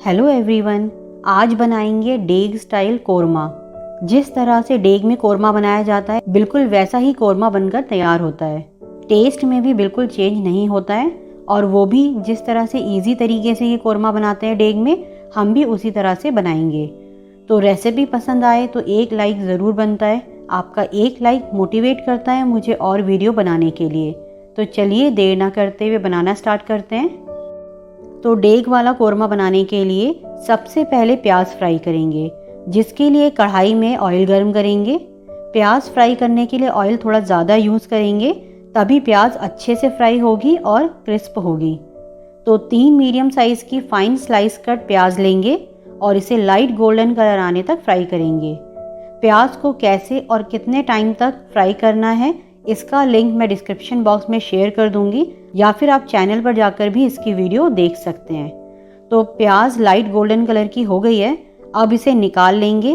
Hello everyone, आज बनाएंगे डेग स्टाइल कोरमा। जिस तरह से डेग में कोरमा बनाया जाता है बिल्कुल वैसा ही कोरमा बनकर तैयार होता है। टेस्ट में भी बिल्कुल चेंज नहीं होता है और वो भी जिस तरह से इजी तरीके से ये कोरमा बनाते हैं डेग में, हम भी उसी तरह से बनाएंगे। तो रेसिपी पसंद आए तो एक लाइक ज़रूर बनता है। आपका एक लाइक मोटिवेट करता है मुझे और वीडियो बनाने के लिए। तो चलिए देर ना करते हुए बनाना स्टार्ट करते हैं। तो डेग वाला कोरमा बनाने के लिए सबसे पहले प्याज फ्राई करेंगे, जिसके लिए कढ़ाई में ऑयल गर्म करेंगे। प्याज फ्राई करने के लिए ऑयल थोड़ा ज़्यादा यूज़ करेंगे, तभी प्याज अच्छे से फ्राई होगी और क्रिस्प होगी। तो 3 मीडियम साइज़ की फाइन स्लाइस कट प्याज लेंगे और इसे लाइट गोल्डन कलर आने तक फ्राई करेंगे। प्याज को कैसे और कितने टाइम तक फ्राई करना है इसका लिंक मैं डिस्क्रिप्शन बॉक्स में शेयर कर दूंगी, या फिर आप चैनल पर जाकर भी इसकी वीडियो देख सकते हैं। तो प्याज लाइट गोल्डन कलर की हो गई है, अब इसे निकाल लेंगे।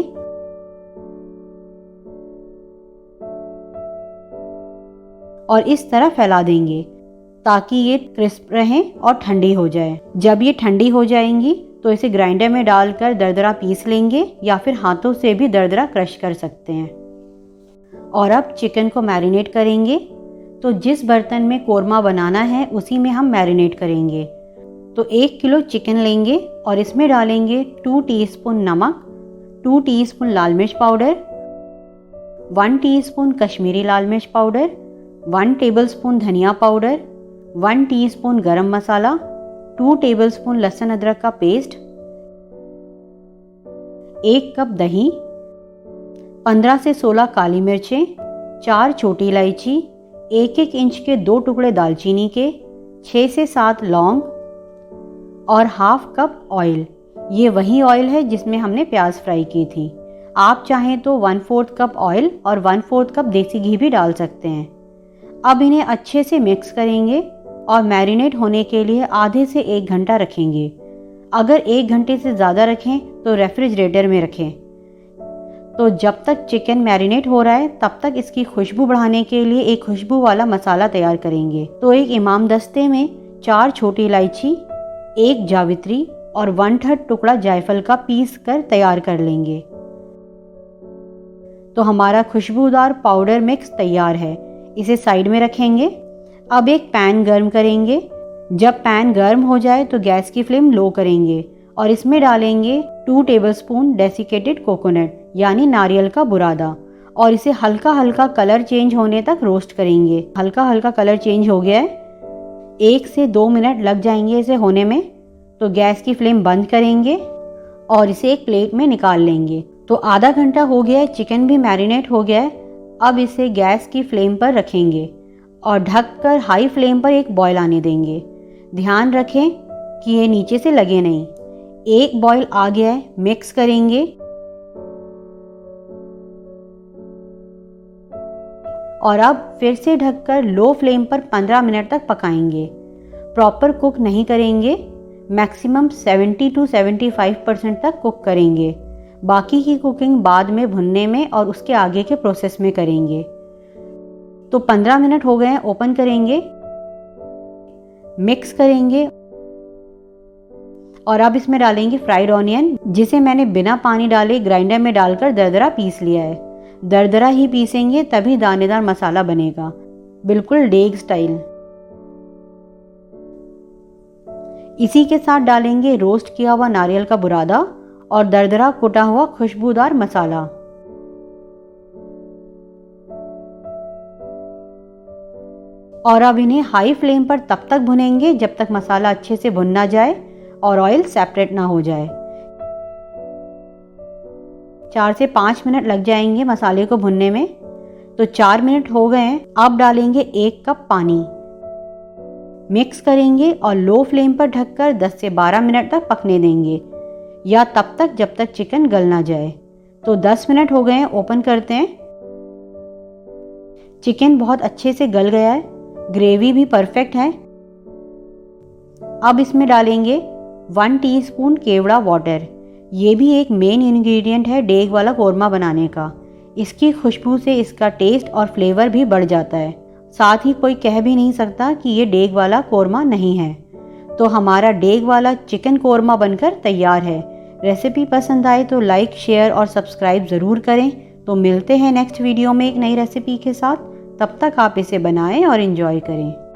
और इस तरह फैला देंगे ताकि ये क्रिस्प रहें और ठंडी हो जाए। जब ये ठंडी हो जाएंगी तो इसे ग्राइंडर में डालकर दरदरा पीस लेंगे, या फिर हाथों से भी दरदरा क्रश कर सकते हैं। और अब चिकन को मैरिनेट करेंगे। तो जिस बर्तन में कोरमा बनाना है उसी में हम मैरिनेट करेंगे। तो 1 किलो चिकन लेंगे और इसमें डालेंगे 2 टीस्पून नमक, 2 टीस्पून लाल मिर्च पाउडर, 1 टीस्पून कश्मीरी लाल मिर्च पाउडर, 1 टेबलस्पून धनिया पाउडर, 1 टीस्पून गरम मसाला, 2 टेबलस्पून लहसुन अदरक का पेस्ट, 1 कप दही, 15 से 16 काली मिर्चें, 4 छोटी इलायची, 1-1 इंच के 2 टुकड़े दालचीनी के, 6 से 7 लौंग और हाफ कप ऑयल। ये वही ऑयल है जिसमें हमने प्याज फ्राई की थी। आप चाहें तो 1/4 कप ऑयल और 1/4 कप देसी घी भी डाल सकते हैं। अब इन्हें अच्छे से मिक्स करेंगे और मैरिनेट होने के लिए आधे से 1 घंटा रखेंगे। अगर 1 घंटे से ज़्यादा रखें तो रेफ्रिजरेटर में रखें। तो जब तक चिकन मैरिनेट हो रहा है तब तक इसकी खुशबू बढ़ाने के लिए एक खुशबू वाला मसाला तैयार करेंगे। तो एक इमाम दस्ते में 4 छोटी इलायची, 1 जावित्री और 1/3 टुकड़ा जायफल का पीस कर तैयार कर लेंगे। तो हमारा खुशबूदार पाउडर मिक्स तैयार है, इसे साइड में रखेंगे। अब एक पैन गर्म करेंगे। जब पैन गर्म हो जाए तो गैस की फ्लेम लो करेंगे और इसमें डालेंगे 2 टेबलस्पून डेसिकेटेड कोकोनट यानी नारियल का बुरादा, और इसे हल्का हल्का कलर चेंज होने तक रोस्ट करेंगे। हल्का हल्का कलर चेंज हो गया है, 1 से 2 मिनट लग जाएंगे इसे होने में। तो गैस की फ्लेम बंद करेंगे और इसे एक प्लेट में निकाल लेंगे। तो आधा घंटा हो गया है, चिकन भी मैरिनेट हो गया है। अब इसे गैस की फ्लेम पर रखेंगे और ढककर हाई फ्लेम पर एक बॉयल आने देंगे। ध्यान रखें कि ये नीचे से लगे नहीं। एक बॉयल आ गया है, मिक्स करेंगे और अब फिर से ढककर लो फ्लेम पर 15 मिनट तक पकाएंगे। प्रॉपर कुक नहीं करेंगे, मैक्सिमम 70 to 75% तक कुक करेंगे। बाकी की कुकिंग बाद में भुनने में और उसके आगे के प्रोसेस में करेंगे। तो 15 मिनट हो गए हैं, ओपन करेंगे, मिक्स करेंगे और अब इसमें डालेंगे फ्राइड ऑनियन, जिसे मैंने बिना पानी डाले ग्राइंडर में डालकर दरदरा पीस लिया है। दरदरा ही पीसेंगे तभी दानेदार मसाला बनेगा, बिल्कुल डेग स्टाइल। इसी के साथ डालेंगे रोस्ट किया हुआ नारियल का बुरादा और दरदरा कुटा हुआ खुशबूदार मसाला। और अब इन्हें हाई फ्लेम पर तब तक भुनेंगे जब तक मसाला अच्छे से भुन ना जाए और ऑयल सेपरेट ना हो जाए। 4 से 5 मिनट लग जाएंगे मसाले को भुनने में। तो 4 मिनट हो गए हैं, अब डालेंगे 1 कप पानी, मिक्स करेंगे और लो फ्लेम पर ढककर 10 से 12 मिनट तक पकने देंगे, या तब तक जब तक चिकन गल ना जाए। तो 10 मिनट हो गए हैं, ओपन करते हैं। चिकन बहुत अच्छे से गल गया है, ग्रेवी भी परफेक्ट है। अब इसमें डालेंगे 1 टीस्पून केवड़ा वाटर। ये भी एक मेन इंग्रेडिएंट है डेग वाला कोरमा बनाने का। इसकी खुशबू से इसका टेस्ट और फ्लेवर भी बढ़ जाता है। साथ ही कोई कह भी नहीं सकता कि ये डेग वाला कोरमा नहीं है। तो हमारा डेग वाला चिकन कोरमा बनकर तैयार है। रेसिपी पसंद आए तो लाइक, शेयर और सब्सक्राइब ज़रूर करें। तो मिलते हैं नेक्स्ट वीडियो में एक नई रेसिपी के साथ। तब तक आप इसे बनाएं और एंजॉय करें।